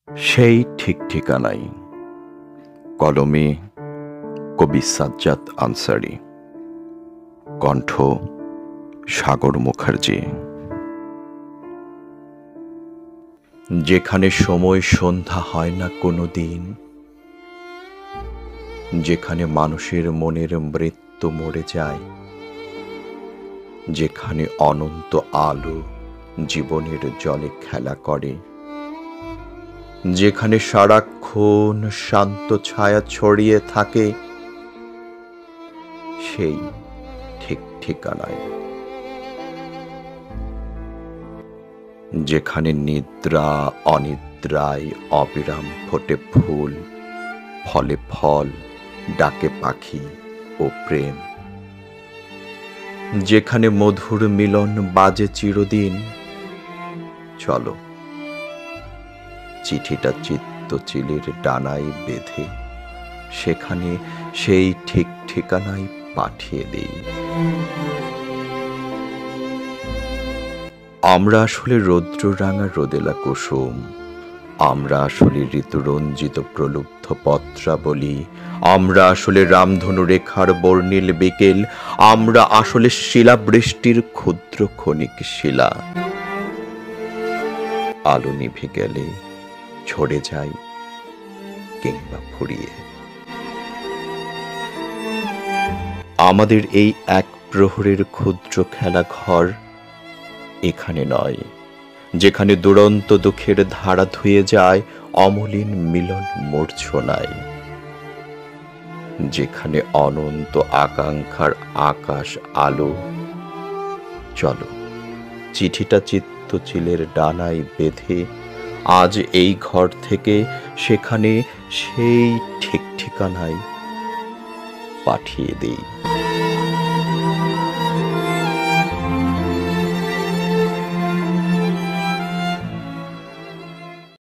সেই ঠিক ঠিকানাই। কলমে কবি সাজ্জাদ আনসারী, কণ্ঠ সাগর মুখার্জি। যেখানে সময় সন্ধ্যা হয় না কোনো দিন, যেখানে মানুষের মনের মৃত্যু মরে যায়, যেখানে অনন্ত আলো জীবনের জলে খেলা করে, যেখানে সারাক্ষণ শান্ত ছায়া ছড়িয়ে থাকে, সেই ঠিক ঠিকানায়। যেখানে নিদ্রা অনিদ্রায় অবিরাম ফোটে ফুল, ফলে ফল, ডাকে পাখি ও প্রেম। যেখানে মধুর মিলন বাজে চিরদিন, চলো চিঠিটা চিত্তচিলের ডানায় বেঁধে সেখানে সেই ঠিক ঠিকানায় পাঠিয়ে দেই। আমরা আসলে রৌদ্ররাঙা রোদেলা কুসুম, আমরা আসলে ঋতুরঞ্জিত প্রলুব্ধ পত্রাবলী, আমরা আসলে রামধনু রেখার বর্ণিল বিকেল, আমরা আসলে শিলাবৃষ্টির ক্ষুদ্র ক্ষণিক শিলা। আলো নিভে গেলে ঝরে যায় কিংবা ফুরিয়ে। আমাদের এই এক প্রহরের ক্ষুদ্র খেলা ঘর এখানে নয়, যেখানে দুরন্ত দুঃখের ধারা ধুয়ে যায় অমলিন মিলন মূর্ছনায়, যেখানে অনন্ত আকাঙ্ক্ষার আকাশ আলো। চলো চিঠিটা চিত্তচিলের ডানায় বেঁধে আজ এই ঘর থেকে সেখানে সেই ঠিক ঠিকানায় পাঠিয়ে দেই।